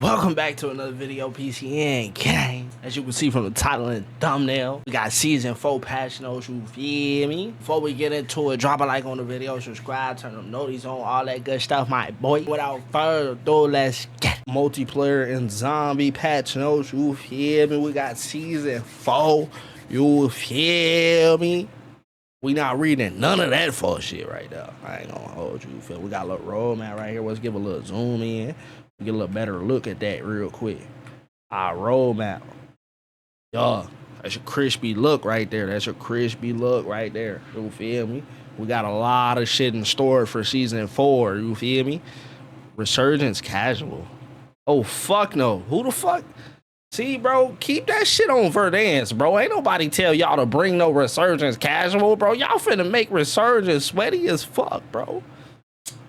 Welcome back to another video, PCN gang. As you can see from the title and thumbnail, we got season 4 patch notes, you feel me? Before we get into it, drop a like on the video, subscribe, turn them notices on, all that good stuff, my boy. Without further ado, let's get multiplayer and zombie patch notes, you feel me? We got season 4, you feel me? We not reading none of that full shit right now. I ain't gonna hold you, feel. We got a little roadmap right here. Let's give a little zoom in. Get a little better look at that real quick. Our roadmap. Y'all, that's a crispy look right there. That's a crispy look right there. You feel me? We got a lot of shit in store for season 4. You feel me? Resurgence casual. Oh, fuck no. Who the fuck? See, bro, keep that shit on Verdansk, bro. Ain't nobody tell y'all to bring no Resurgence casual, bro. Y'all finna make Resurgence sweaty as fuck, bro.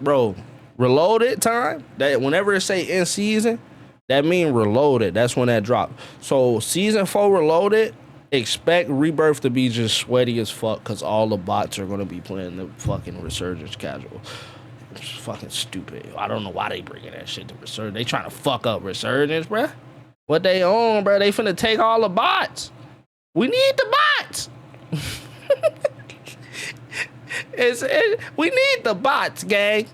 Bro. Reloaded time, that whenever it say in season, that mean reloaded. That's when that drop. So season 4 reloaded, expect rebirth to be just sweaty as fuck because all the bots are gonna be playing the fucking Resurgence casual. It's fucking stupid. I don't know why they bringing that shit to Resurgence. They trying to fuck up Resurgence, bruh. What they own, bruh? They finna take all the bots. We need the bots. We need the bots, gang.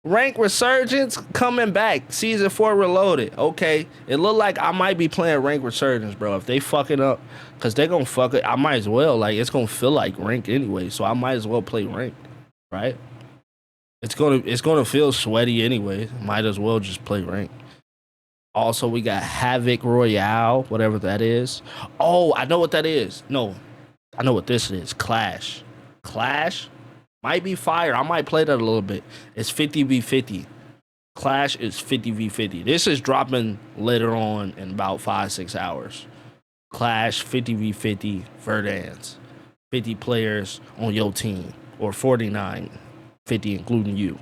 Rank Resurgence coming back. Season 4 reloaded. Okay. It look like I might be playing Rank Resurgence, bro. If they fucking up, because they gonna fuck it, I might as well. Like, it's gonna feel like rank anyway. So I might as well play rank. Right? It's gonna feel sweaty anyway. Might as well just play rank. Also, we got Havoc Royale, whatever that is. Oh, I know what that is. No, I know what this is. Clash. Clash? Might be fire. I might play that a little bit. It's 50v50. Clash is 50v50. This is dropping later on in about 5-6 hours. Clash 50v50 Verdansk. 50 players on your team. Or 49. 50 including you.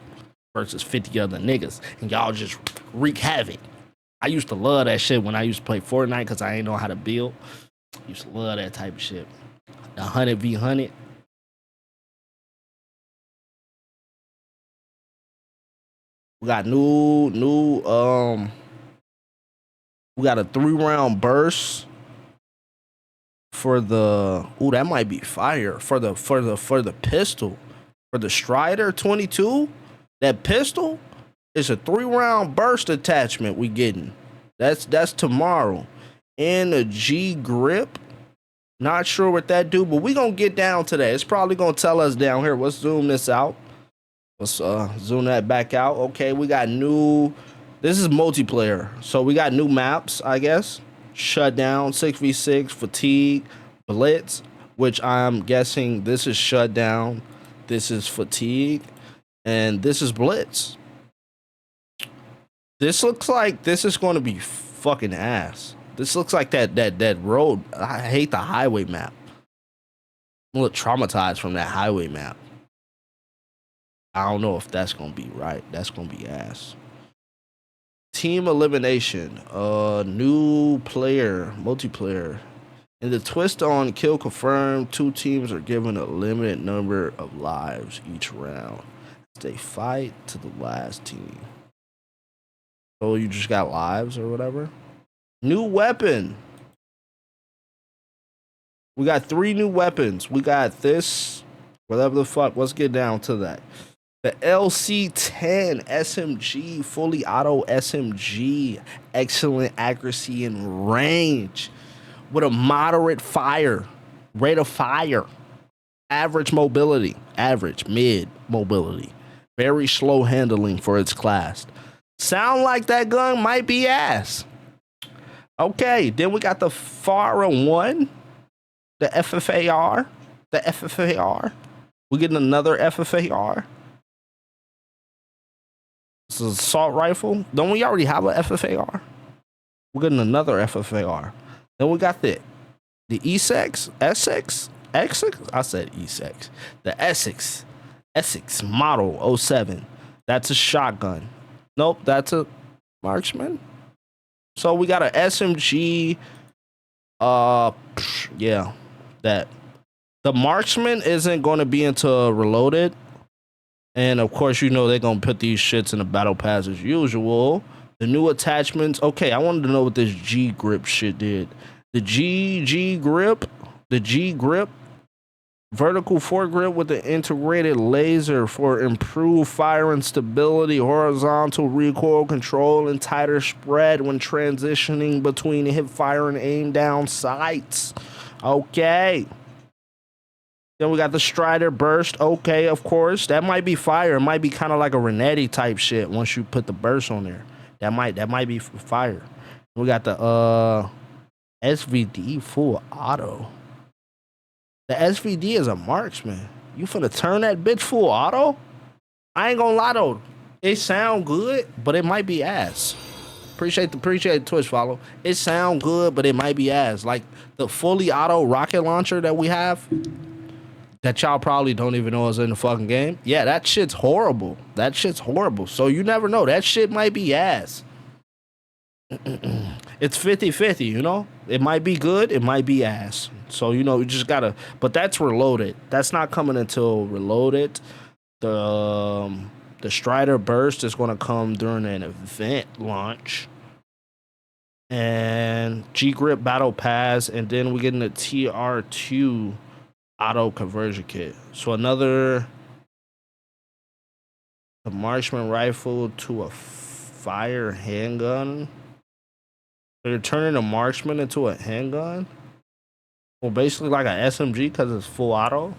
Versus 50 other niggas. And y'all just wreak havoc. I used to love that shit when I used to play Fortnite because I ain't know how to build. I used to love that type of shit. 100v100. We got we got a 3-round burst for the, ooh, that might be fire. For the pistol. For the Strider 22, that pistol is a 3-round burst attachment we getting. That's tomorrow. And a G grip. Not sure what that do, but we gonna get down to that. It's probably gonna tell us down here. Let's zoom this out. Let's zoom that back out. Okay, we got new. This is multiplayer, so we got new maps, I guess. Shutdown, 6v6, fatigue, blitz, which I'm guessing this is shutdown, this is fatigue, and this is blitz. This looks like this is going to be fucking ass. This looks like that road. I hate the highway map. I'm a little traumatized from that highway map. I don't know if that's gonna be right. That's gonna be ass. Team elimination. New player, multiplayer. In the twist on kill confirmed, 2 teams are given a limited number of lives each round. They fight to the last team. So you just got lives or whatever. New weapon. We got 3 new weapons. We got this, whatever the fuck. Let's get down to that. The LC-10 SMG, fully auto SMG, excellent accuracy and range with a moderate rate of fire, average mobility, mid mobility, very slow handling for its class. Sound like that gun might be ass. Okay, then we got the FARA 1, the FFAR, We're getting another FFAR. This is assault rifle. Don't we already have a FFAR? We're getting another FFAR. Then we got the Essex. I said Essex. The Essex model 07. That's a shotgun. Nope, that's a marksman. So we got an SMG. Yeah, that. The marksman isn't going to be until reloaded. And of course, you know they're going to put these shits in the battle pass as usual. The new attachments. Okay, I wanted to know what this G grip shit did. The G grip, the G grip, vertical foregrip with the integrated laser for improved firing stability, horizontal recoil control, and tighter spread when transitioning between hip fire and aim down sights. Okay. Then we got the Strider burst. Okay, of course. That might be fire. It might be kind of like a Renetti type shit once you put the burst on there. That might be fire. We got the SVD full auto. The SVD is a marksman. You finna turn that bitch full auto? I ain't gonna lie though. It sound good, but it might be ass. Appreciate the Twitch follow. It sound good, but it might be ass. Like the fully auto rocket launcher that we have, that y'all probably don't even know is in the fucking game. Yeah, that shit's horrible. That shit's horrible. So you never know. That shit might be ass. It's 50-50, you know? It might be good, it might be ass. So, you know, you just gotta, but that's reloaded. That's not coming until reloaded. The Strider burst is gonna come during an event launch. And G-Grip Battle Pass, and then we get in the TR2 auto conversion kit. So the marksman rifle to a fire handgun. So you're turning a marksman into a handgun? Well, basically like an SMG because it's full auto.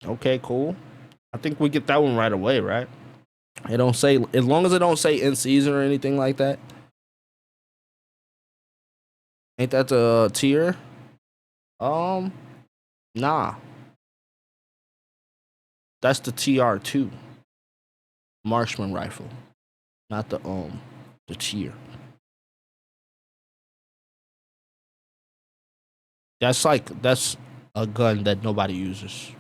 Okay, cool. I think we get that one right away, right? It don't say, as long as it don't say in season or anything like that. Ain't that the tier? Nah. That's the TR2 marksman rifle, not the tier. That's a gun that nobody uses.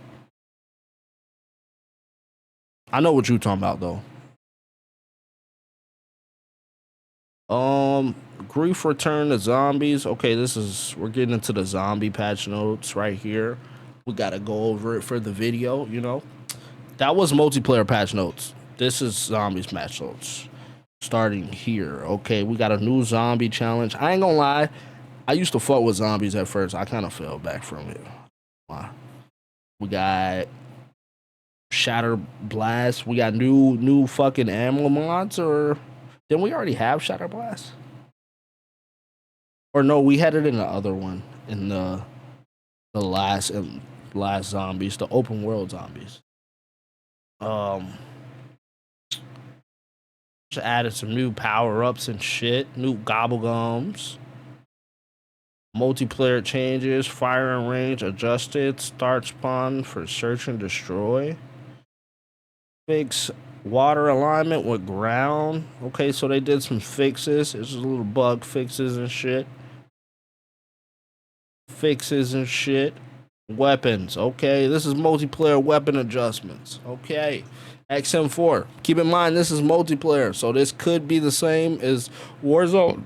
I know what you're talking about though. Grief return to zombies. Okay, we're getting into the zombie patch notes right here. We gotta go over it for the video, you know. That was multiplayer patch notes. This is zombies patch notes. Starting here. Okay, we got a new zombie challenge. I ain't gonna lie. I used to fuck with zombies at first. I kind of fell back from it. Wow. We got Shatter Blast. We got new fucking ammo mods, or didn't we already have Shatter Blast? Or no, we had it in the other one, in the last zombies, the open world zombies. Just added some new power-ups and shit, new gobblegums. Multiplayer changes, firing range adjusted, start spawn for search and destroy. Fix water alignment with ground. Okay, so they did some fixes. It's just little bug fixes and shit. Weapons. Okay, this is multiplayer weapon adjustments. Okay. XM4. Keep in mind, this is multiplayer, so this could be the same as Warzone.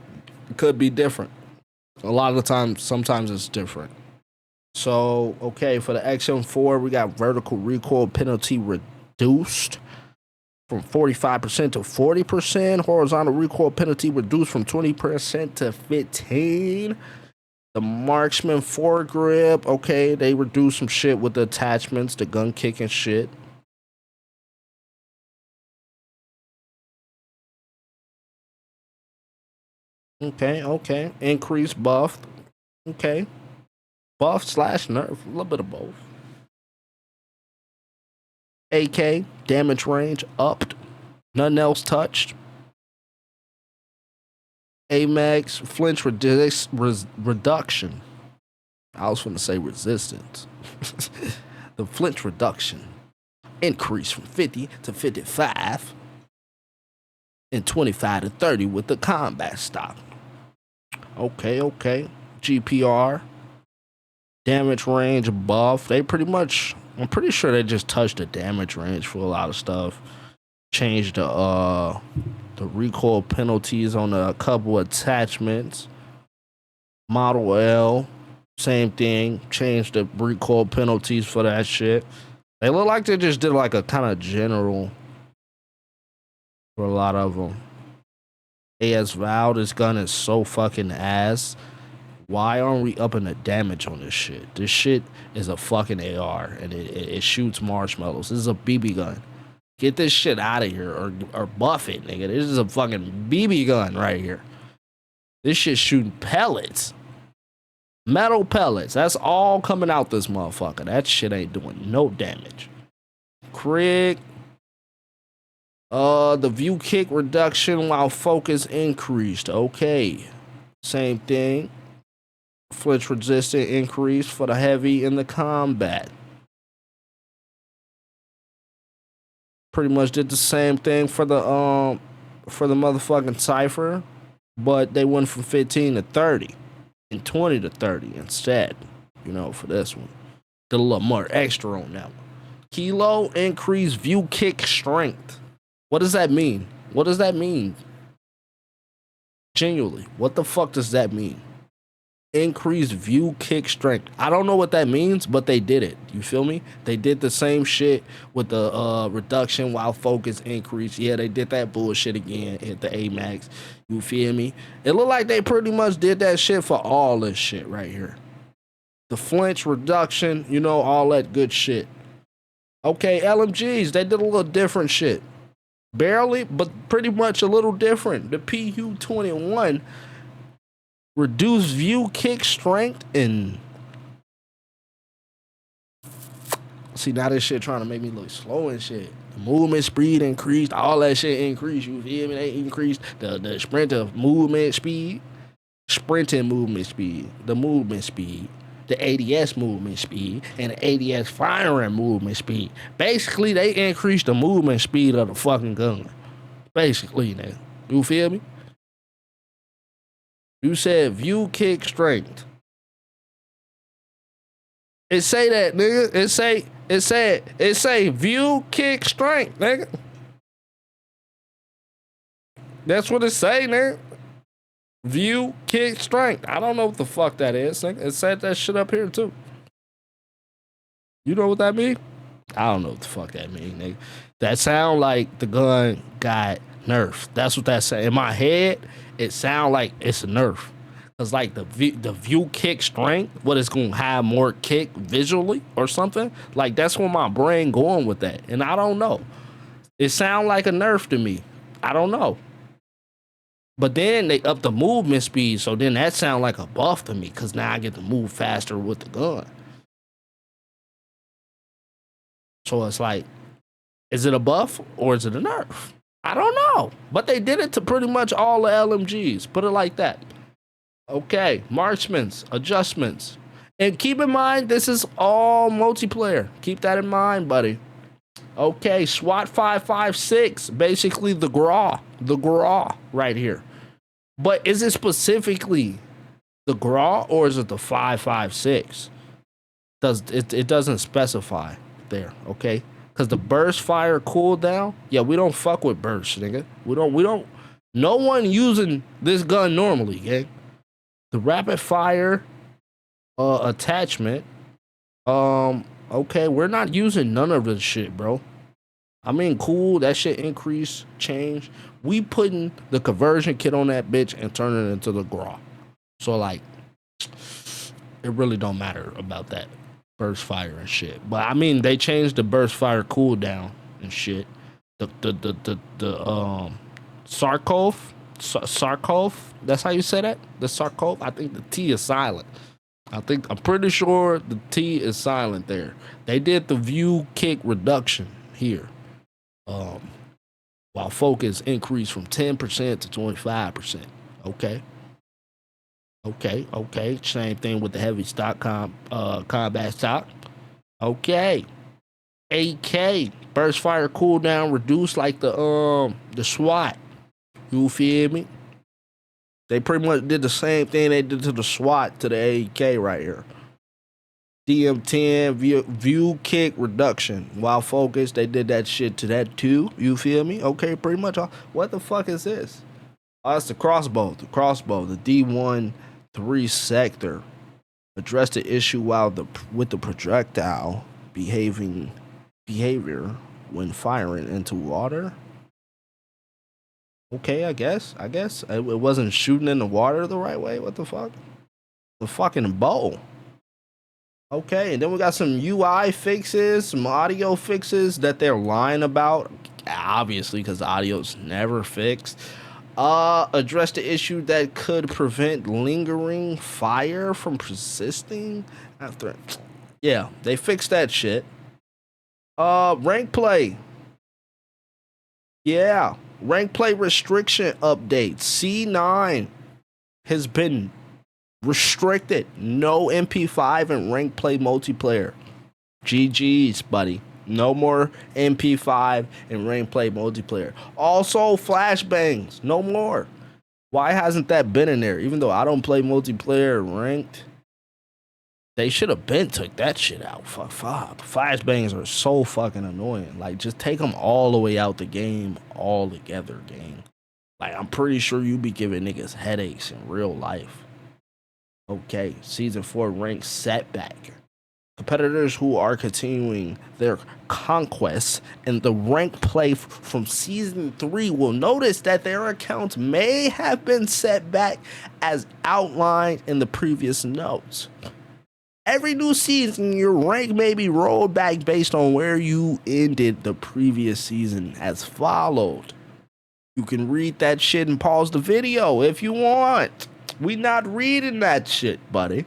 It could be different. A lot of the time, sometimes it's different. So, okay, for the XM4, we got vertical recoil penalty reduced from 45% to 40%. Horizontal recoil penalty reduced from 20% to 15%. The marksman foregrip, okay, they reduced some shit with the attachments, the gun kick and shit. Okay. Increase buff. Okay. Buff / nerf. A little bit of both. AK. Damage range upped. Nothing else touched. AMAX. Flinch reduction. I was going to say resistance. The flinch reduction. Increase from 50 to 55. And 25 to 30 with the combat stock. Okay. GPR. Damage range buff. They pretty much, I'm pretty sure they just touched the damage range for a lot of stuff. Changed the recoil penalties on a couple attachments. Model L, same thing. Changed the recoil penalties for that shit. They look like they just did like a kind of general for a lot of them. AS Val, this gun is so fucking ass. Why aren't we upping the damage on this shit? This shit is a fucking AR and it shoots marshmallows. This is a BB gun. Get this shit out of here or buff it, nigga. This is a fucking BB gun right here. This shit shooting pellets. Metal pellets. That's all coming out this motherfucker. That shit ain't doing no damage. Crig. The view kick reduction while focus increased. Okay. Same thing. Flinch resistant increase for the heavy in the combat. Pretty much did the same thing for the motherfucking Cypher, but they went from 15 to 30 and 20 to 30 instead. You know, for this one. Did a little more extra on that one. Kilo increased view kick strength. What does that mean? What does that mean? Genuinely, what the fuck does that mean? Increased view kick strength. I don't know what that means, but they did it. You feel me? They did the same shit with the reduction while focus increase. Yeah, they did that bullshit again at the AMAX. You feel me? It looked like they pretty much did that shit for all this shit right here. The flinch reduction, you know, all that good shit. Okay, LMGs, they did a little different shit. Barely, but pretty much a little different. The PU-21 reduced view kick strength and see, now this shit trying to make me look slow and shit. The movement speed increased, all that shit increased. You feel me? They increased the sprinter movement speed, sprinting movement speed, the movement speed, the ADS movement speed, and the ADS firing movement speed. Basically, they increased the movement speed of the fucking gun. Basically, now. You feel me? You said view kick strength. It say that, nigga. It say view kick strength, nigga. That's what it say, nigga. View kick strength. I don't know what the fuck that is, nigga. It said that shit up here too. You know what that mean? I don't know what the fuck that mean, nigga. That sound like the gun got nerfed. That's what that say. In my head, it sound like it's a nerf. Cause like the view kick strength, what it's gonna have more kick visually or something. Like that's where my brain going with that, and I don't know. It sound like a nerf to me. I don't know. But then they up the movement speed, so then that sound like a buff to me, cause now I get to move faster with the gun. So it's like, is it a buff or is it a nerf? I don't know. But they did it to pretty much all the LMGs. Put it like that. Okay, marksman's adjustments. And keep in mind, this is all multiplayer. Keep that in mind, buddy. Okay, SWAT 556, basically the GRAW right here. But is it specifically the GRAW or is it the 556? It doesn't specify there, okay? Because the burst fire cooldown, yeah, we don't fuck with burst, nigga. We don't. No one using this gun normally, gang. The rapid fire attachment, okay, we're not using none of this shit, bro. I mean, cool, that shit increase, change. We putting the conversion kit on that bitch and turning it into the GRAW. So, like, it really don't matter about that burst fire and shit. But, I mean, they changed the burst fire cooldown and shit. The Sarkov, that's how you say that? The Sarkov? I think the T is silent. I'm pretty sure the T is silent there. They did the view kick reduction here. While focus increased from 10% to 25%. Okay. Same thing with the heavy stock combat stock. Okay. AK burst fire cooldown reduced like the SWAT. You feel me? They pretty much did the same thing they did to the SWAT to the AK right here. DM10 view kick reduction while focused. They did that shit to that too. You feel me? Okay, pretty much. What the fuck is this? Oh, it's the crossbow. The D1 3 sector addressed the issue with the projectile behavior when firing into water. Okay, I guess. It wasn't shooting in the water the right way. What the fuck? The fucking bow. Okay, and then we got some UI fixes, some audio fixes that they're lying about. Obviously, because the audio's never fixed. Address the issue that could prevent lingering fire from persisting after. Yeah, they fixed that shit. Rank play. Yeah, rank play restriction update. C9 has been restricted. No MP5 and rank play multiplayer. GG's, buddy. No more MP5 and rank play multiplayer. Also, flashbangs. No more. Why hasn't that been in there? Even though I don't play multiplayer ranked, they should have been took that shit out. Fuck. Flashbangs are so fucking annoying. Like, just take them all the way out the game altogether, gang. Like, I'm pretty sure you be giving niggas headaches in real life. Okay, Season 4 rank setback. Competitors who are continuing their conquests in the rank play from Season 3 will notice that their accounts may have been set back as outlined in the previous notes. Every new season, your rank may be rolled back based on where you ended the previous season as followed. You can read that shit and pause the video if you want. We not reading that shit, buddy.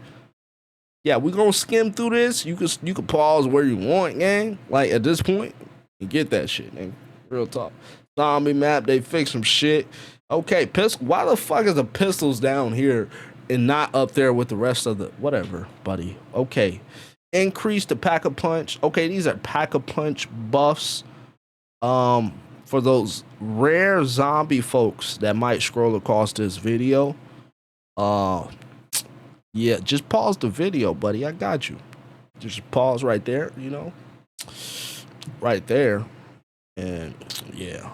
Yeah, we gonna skim through this. You can pause where you want, gang. Like at this point, you get that shit, gang. Real talk. Zombie map, they fix some shit. Okay, pistol. Why the fuck is the pistols down here and not up there with the rest of the whatever, buddy? Okay, increase the pack-a-punch. Okay, these are pack-a-punch buffs. For those rare zombie folks that might scroll across this video. Yeah, just pause the video, buddy. I got you. Just pause right there, you know? Right there. And yeah.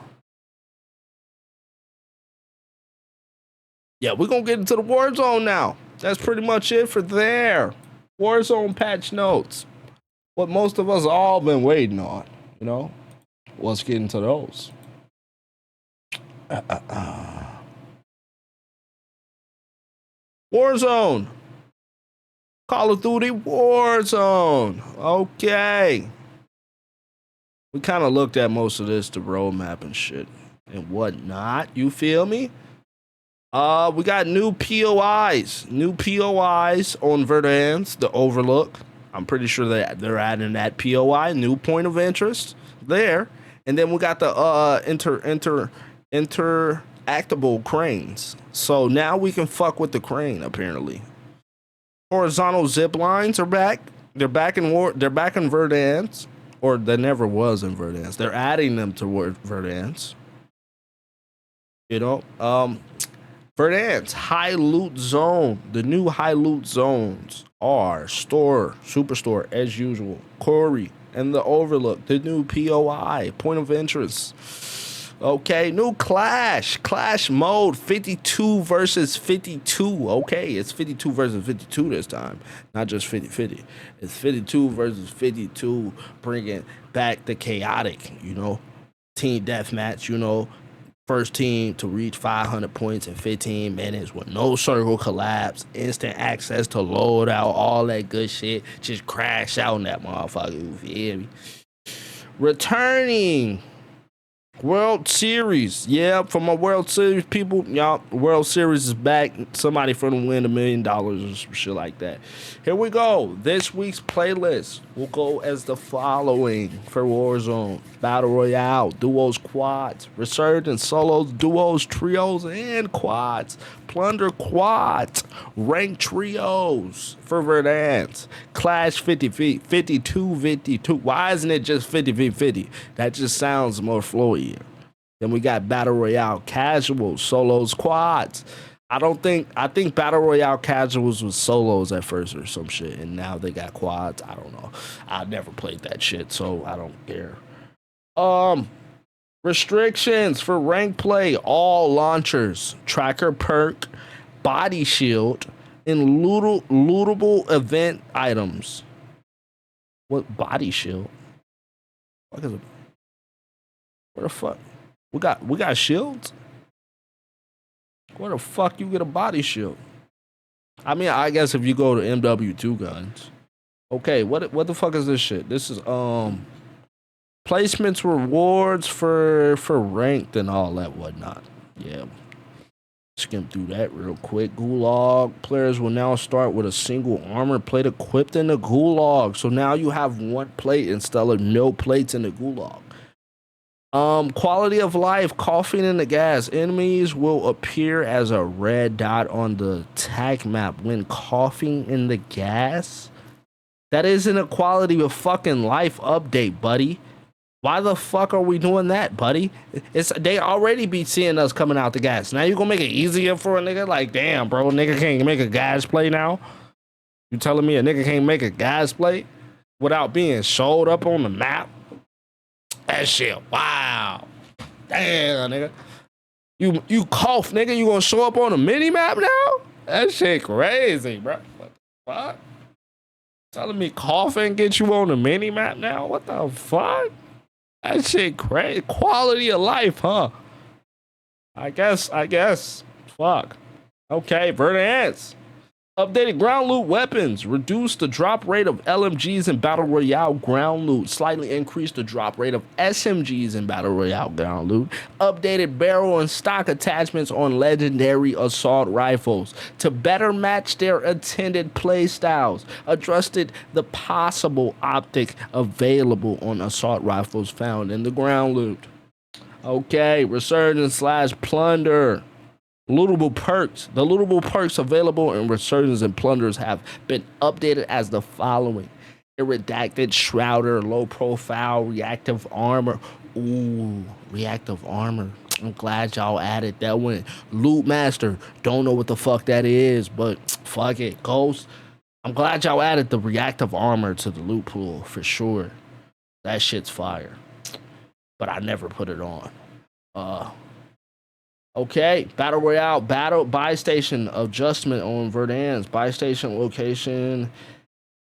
Yeah, we're going to get into the Warzone now. That's pretty much it for there. Warzone patch notes. What most of us all been waiting on, you know? Let's get into those. Warzone. Call of Duty Warzone. Okay. We kind of looked at most of this, the roadmap and shit and whatnot. You feel me? We got new POIs. New POIs on Verdansk, the Overlook. I'm pretty sure that they're adding that POI, new point of interest there. And then we got the interactable cranes. So now we can fuck with the crane, apparently. Horizontal zip lines are back. They're back in Verdansk, or they never was in Verdansk. They're adding them to Verdansk. You know, Verdansk high loot zone. The new high loot zones are Superstore as usual, Corey, and the Overlook. The new POI, point of interest. Okay, new Clash mode, 52 versus 52. Okay, it's 52 versus 52 this time, not just 50-50. It's 52 versus 52, bringing back the chaotic, you know, team deathmatch, you know, first team to reach 500 points in 15 minutes with no circle collapse, instant access to load out, all that good shit. Just crash out in that motherfucker, you feel me? Returning World Series. Yeah, for my World Series people, y'all, World Series is back. Somebody finna win $1 million or some shit like that. Here we go. This week's playlist will go as the following for Warzone: Battle Royale, Duos, Quads, Resurgence, Solos, Duos, Trios, and Quads, Plunder Quads, Rank Trios for Verdansk, Clash 52-52. Why isn't it just 50-50? That just sounds more flowy. Then we got Battle Royale Casuals, Solos, Quads. I think Battle Royale Casuals was solos at first or some shit, and now they got quads. I don't know. I never played that shit, so I don't care. Restrictions for rank play: all launchers, tracker perk, body shield, and lootable event items. What body shield? What is it? Where the fuck? We got shields? Where the fuck you get a body shield? I mean, I guess if you go to MW2 guns. Okay, what the fuck is this shit? This is placements, rewards for ranked and all that whatnot. Yeah. Skim through that real quick. Gulag. Players will now start with a single armor plate equipped in the Gulag. So now you have one plate instead of no plates in the Gulag. Quality of life. Coughing in the gas. Enemies will appear as a red dot on the tag map when coughing in the gas. That isn't a quality of fucking life update, buddy. Why the fuck are we doing that, buddy? They already be seeing us coming out the gas. Now you gonna make it easier for a nigga? Like, damn, bro, nigga can't make a gas play now? You telling me a nigga can't make a gas play without being showed up on the map? That shit, wow. Damn, nigga. You cough, nigga, you gonna show up on a mini map now? That shit crazy, bro. What the fuck? Telling me coughing get you on the mini map now? What the fuck? That shit crazy. Quality of life, huh? I guess. Fuck. Okay, Verdansk. Updated ground loot weapons. Reduced the drop rate of LMGs in Battle Royale ground loot. Slightly increased the drop rate of SMGs in Battle Royale ground loot. Updated barrel and stock attachments on legendary assault rifles to better match their intended play styles. Adjusted the possible optic available on assault rifles found in the ground loot. Okay, resurgence / plunder. Lootable perks. The lootable perks available in Resurgence and Plunders have been updated as the following. Redacted Shrouder, low profile, reactive armor. Ooh, reactive armor. I'm glad y'all added that one. Loot Master. Don't know what the fuck that is, but fuck it. Ghost. I'm glad y'all added the reactive armor to the loot pool for sure. That shit's fire. But I never put it on. Okay, Battle Royale, buy station adjustment on Verdansk. Buy station location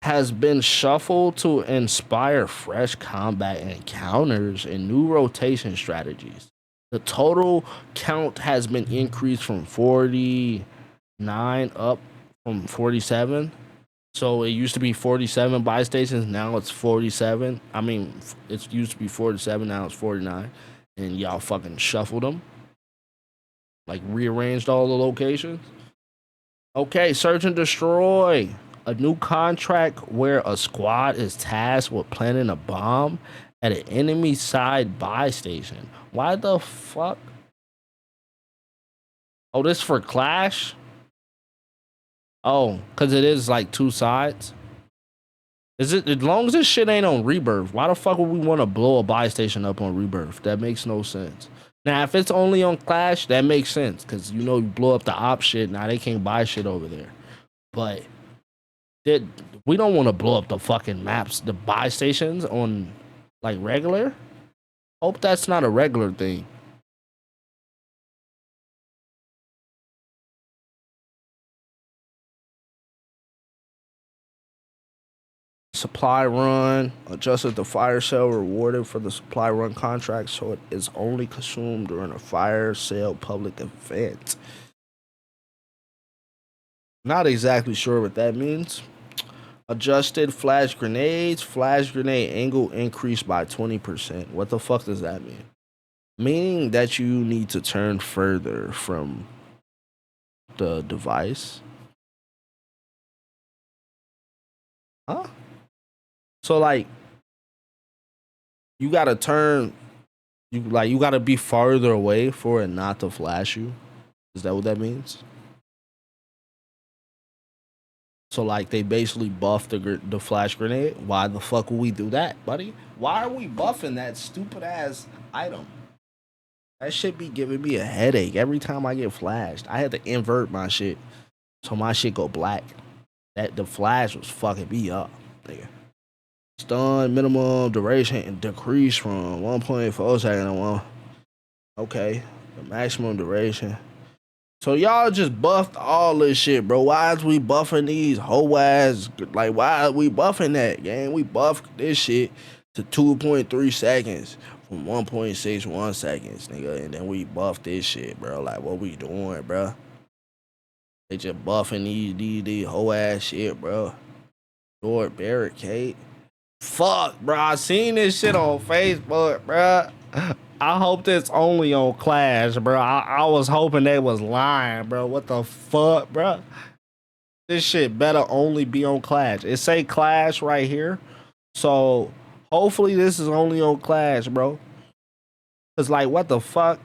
has been shuffled to inspire fresh combat encounters and new rotation strategies. The total count has been increased from 49 up from 47. So it used to be 47 buy stations, now it's 47. I mean, it used to be 47, now it's 49. And y'all fucking shuffled them. Like rearranged all the locations. Okay, search and destroy. A new contract where a squad is tasked with planting a bomb at an enemy side buy station. Why the fuck? Oh, this for Clash? Oh, because it is like two sides. Is it, as long as this shit ain't on Rebirth, why the fuck would we want to blow a buy station up on Rebirth? That makes no sense. Now, if it's only on Clash, that makes sense. Because, you know, you blow up the op shit. Now, they can't buy shit over there. But we don't want to blow up the fucking maps, the buy stations on, like, regular. Hope that's not a regular thing. Supply run, adjusted the fire sale rewarded for the supply run contract so it is only consumed during a fire sale public event. Not exactly sure what that means. Adjusted flash grenades, flash grenade angle increased by 20%. What the fuck does that mean? Meaning that you need to turn further from the device. Huh? So like you gotta turn, you gotta be farther away for it not to flash you. Is that what that means? So like they basically buffed the flash grenade. Why the fuck would we do that, buddy? Why are we buffing that stupid ass item? That shit be giving me a headache every time I get flashed. I had to invert my shit so my shit go black. That the flash was fucking me up, nigga. Stun minimum duration and decrease from 1.4 seconds to 1. Okay, the maximum duration. So y'all just buffed all this shit, bro. Why is we buffing these whole ass? Like, why are we buffing that, gang? We buffed this shit to 2.3 seconds. from 1.61 seconds, nigga, and then we buff this shit, bro. Like, what we doing, bro? They just buffing these whole ass shit, bro. Door barricade. Fuck, bro. I seen this shit on Facebook, bro. I hope that's only on Clash, bro. I was hoping they was lying, bro. What the fuck, bro? This shit better only be on Clash. It say Clash right here. So hopefully this is only on Clash, bro. Cause like, what the fuck?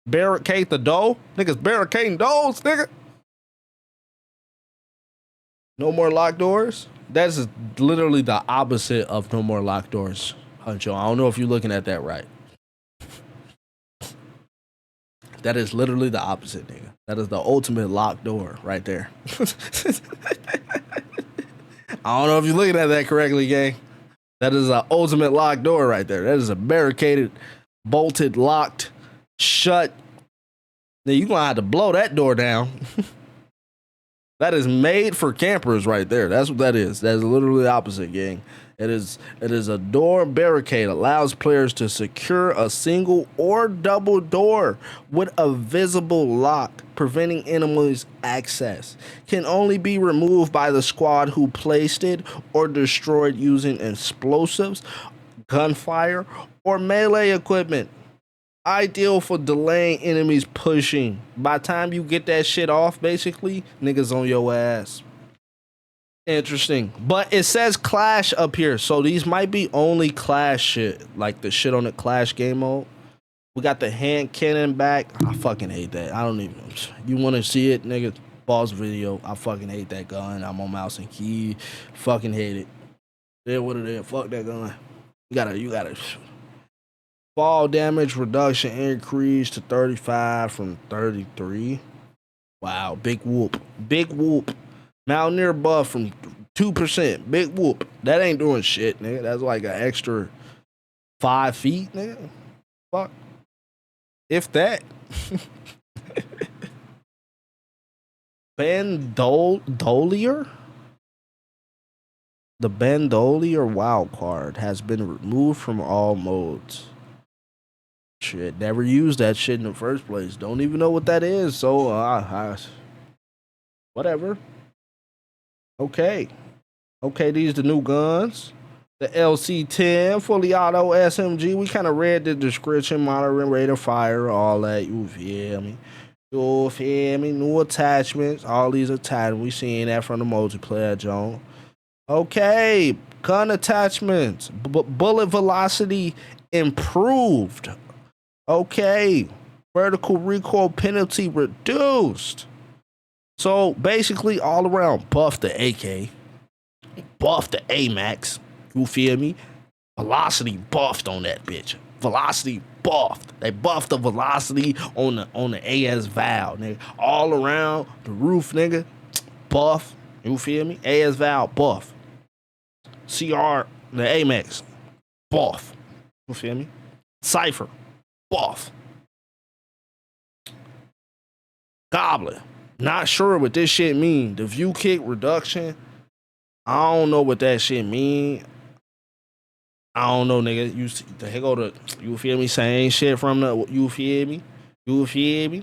Barricade the door? Niggas barricading doors, nigga. No more locked doors? That's literally the opposite of no more locked doors, Huncho. I don't know if you're looking at that right. That is literally the opposite, nigga. That is the ultimate locked door right there. I don't know if you're looking at that correctly, gang. That is an ultimate locked door right there. That is a barricaded, bolted, locked, shut. Now you're gonna have to blow that door down. That is made for campers right there. That's what that is. That is literally the opposite, gang. It is a door barricade. Allows players to secure a single or double door with a visible lock, preventing enemies access. Can only be removed by the squad who placed it or destroyed using explosives, gunfire, or melee equipment. Ideal for delaying enemies pushing. By the time you get that shit off, basically, niggas on your ass. Interesting. But it says Clash up here, so these might be only Clash shit. Like the shit on the Clash game mode. We got the hand cannon back. I fucking hate that. I don't even... You want to see it, nigga? Pause video. I fucking hate that gun. I'm on mouse and key. Fucking hate it. Yeah, what it is. Fuck that gun. You gotta... Fall damage reduction increase to 35 from 33. Wow, big whoop. Big whoop. Mountaineer buff from 2%. Big whoop. That ain't doing shit, nigga. That's like an extra 5 feet, nigga. Fuck. If that. Bandolier? The Bandolier wild card has been removed from all modes. Shit, never used that shit in the first place. Don't even know what that is. So, whatever. Okay. Okay, these the new guns. The LC-10, fully auto SMG. We kind of read the description, monitoring rate of fire, all that. You feel me? You feel me? New attachments. All these attachments. We seeing that from the multiplayer, John. Okay. Gun attachments. Bullet velocity improved. Okay, vertical recoil penalty reduced. So basically, all around, buff the AK, buff the AMAX. You feel me? Velocity buffed on that bitch. Velocity buffed. They buffed the velocity on the AS valve, nigga. All around the roof, nigga. Buff. You feel me? AS valve buff. CR the AMAX buff. You feel me? Cypher. Buff. Goblin. Not sure what this shit mean. The view kick reduction. I don't know what that shit mean. I don't know, nigga. You see, the heck go you feel me? Same shit from the you feel me? You feel me?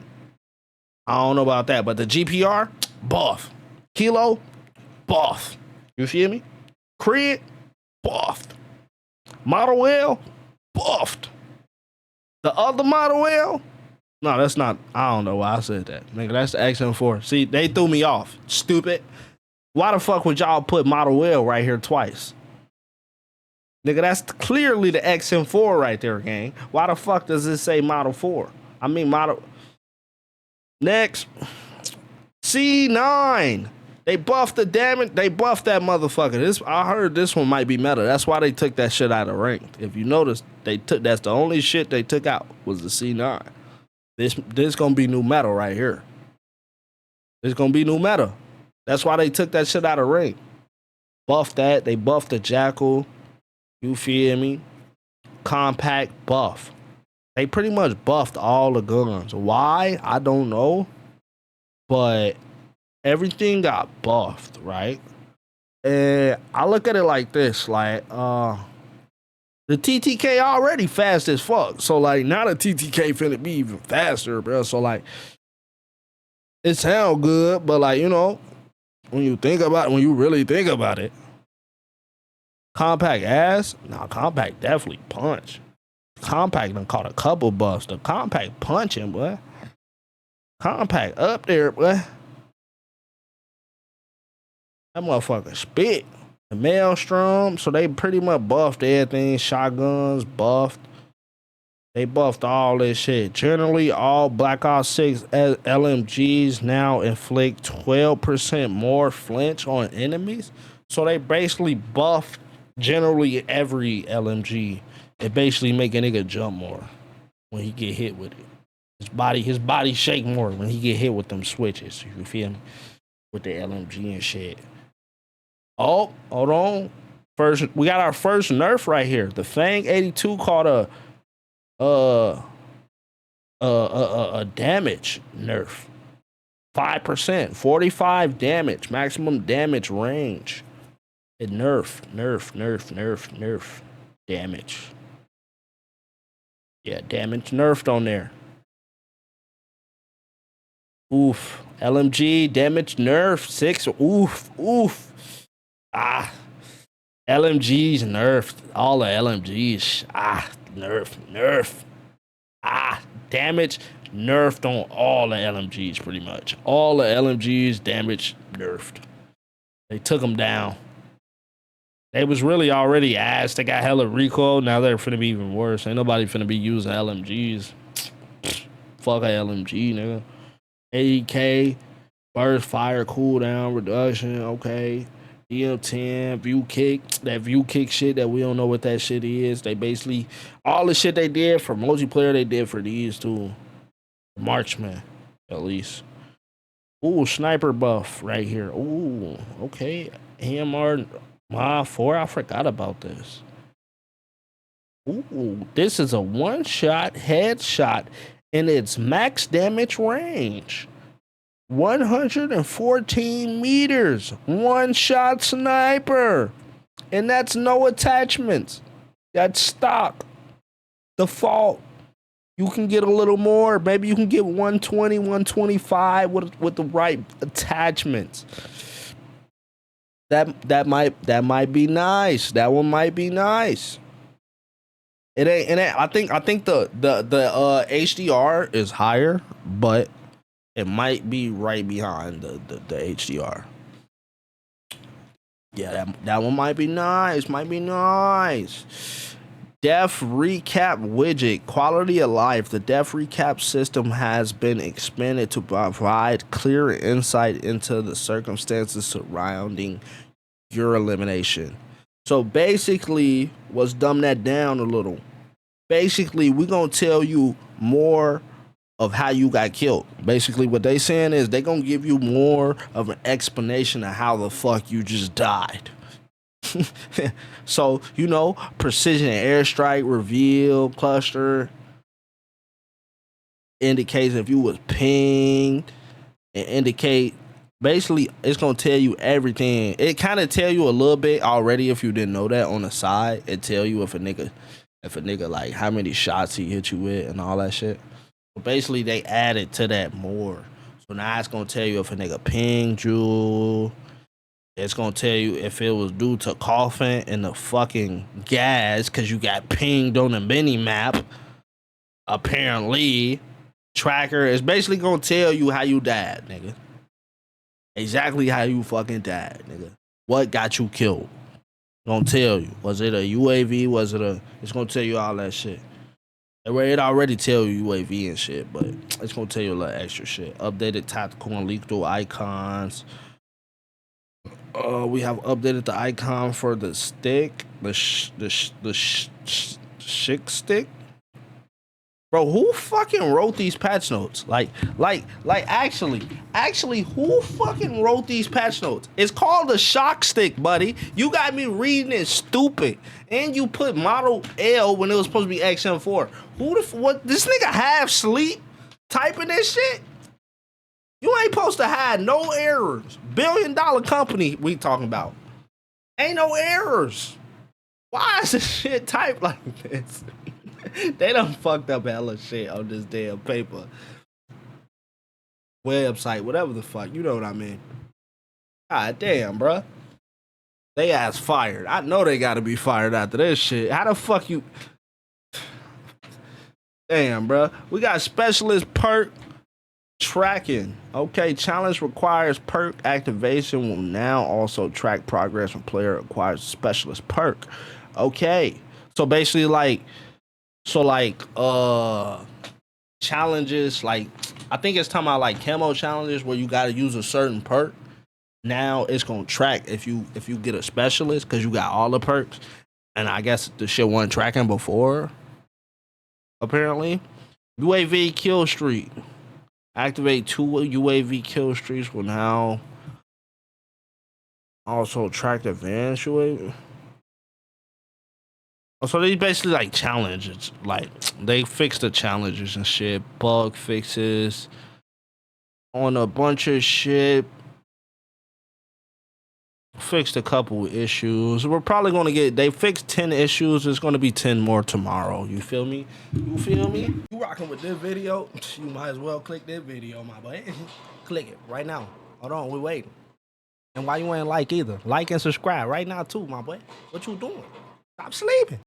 I don't know about that, but the GPR buff. Kilo buff. You feel me? Crit buffed. Model L buffed. The other Model L? No, that's not. I don't know why I said that. Nigga, that's the XM4. See, they threw me off. Stupid. Why the fuck would y'all put Model L right here twice? Nigga, that's clearly the XM4 right there, gang. Why the fuck does it say Model 4? I mean, Model... Next. C9. They buffed the damage. They buffed that motherfucker. I heard this one might be meta. That's why they took that shit out of rank. If you notice, that's the only shit they took out was the C9. This gonna be new meta right here. This gonna be new meta. That's why they took that shit out of rank. Buffed that. They buffed the Jackal. You feel me? Compact buff. They pretty much buffed all the guns. Why? I don't know. But everything got buffed, right? And I look at it like this, like, The TTK already fast as fuck. So, like, now the TTK finna be even faster, bro. So, like, it sound good, but, like, you know, when you really think about it, compact ass? Nah, compact definitely punch. Compact done caught a couple buffs. The compact punching, boy. Compact up there, boy. That motherfucker spit. The Maelstrom, so they pretty much buffed everything. Shotguns buffed. They buffed all this shit. Generally, all Black Ops 6 LMGs now inflict 12% more flinch on enemies. So they basically buffed generally every LMG. It basically make a nigga jump more when he get hit with it. His body shake more when he get hit with them switches. You feel me? With the LMG and shit. Oh, hold on. First, we got our first nerf right here. The Fang 82 caught a damage nerf. 5%, 45 damage, maximum damage range. It nerf damage. Yeah, damage nerfed on there. Oof. LMG damage nerf 6. Oof. Ah. LMGs nerfed. All the LMGs. Nerf. Damage nerfed on all the LMGs pretty much. All the LMGs damage nerfed. They took them down. They was really already ass. They got hella recoil. Now they're finna be even worse. Ain't nobody finna be using LMGs. Fuck a LMG, nigga. 80k, burst fire, cooldown, reduction, okay. EM10, view kick, that view kick shit that we don't know what that shit is. They basically, all the shit they did for multiplayer, they did for these too. Marksman, at least. Ooh, sniper buff right here. Ooh, okay. AMR 4, I forgot about this. Ooh, this is a one-shot headshot in its max damage range. 114 meters. One-shot sniper. And that's no attachments. That's stock. Default. You can get a little more. Maybe you can get 120, 125 with the right attachments. That might be nice. That one might be nice. It ain't. I think the HDR is higher, but it might be right behind the HDR. Yeah, that one might be nice. Death recap widget, quality of life. The death recap system has been expanded to provide clear insight into the circumstances surrounding your elimination. So basically, let's dumb that down a little. Basically, we're gonna tell you more of how you got killed. Basically, what they saying is they gonna give you more of an explanation of how the fuck you just died. So, you know, precision airstrike, reveal, cluster indicates if you was pinged, and indicate basically it's gonna tell you everything. It kind of tell you a little bit already if you didn't know that on the side. It tell you if a nigga like how many shots he hit you with and all that shit. But basically they added to that more. So now it's gonna tell you if a nigga pinged you. It's gonna tell you if it was due to coughing in the fucking gas because you got pinged on the mini map. Apparently, tracker is basically gonna tell you how you died, nigga. Exactly how you fucking died, nigga. What got you killed? Gonna tell you. Was it a UAV? It's gonna tell you all that shit. It already tell you UAV and shit, but it's gonna tell you a little extra shit. Updated tactical and lethal icons. We have updated the icon for the stick, the shick stick. Bro, who fucking wrote these patch notes? Like, actually, who fucking wrote these patch notes? It's called a shock stick, buddy. You got me reading it stupid, and you put model L when it was supposed to be XM4. What? This nigga half sleep typing this shit? You ain't supposed to have no errors. $1 billion company we talking about. Ain't no errors. Why is this shit typed like this? They done fucked up hella shit on this damn paper. Website, whatever the fuck. You know what I mean. God damn, bruh. They ass fired. I know they gotta be fired after this shit. How the fuck you... Damn, bruh. We got specialist perk tracking. Okay, challenge requires perk activation will now also track progress when player acquires specialist perk. Okay. So basically challenges, like I think it's talking about like camo challenges where you gotta use a certain perk. Now it's gonna track if you get a specialist because you got all the perks. And I guess the shit wasn't tracking before. Apparently. UAV kill streak. Activate 2 UAV kill streaks will now also track advanced UAV. So they basically like challenges. Like they fix the challenges and shit. Bug fixes on a bunch of shit. Fixed a couple issues. We're probably gonna they fixed 10 issues. There's gonna be 10 more tomorrow. You feel me? You feel me? You rocking with this video? You might as well click this video, my boy. Click it right now. Hold on, we waiting. And why you ain't like either? Like and subscribe right now too, my boy. What you doing? Stop sleeping.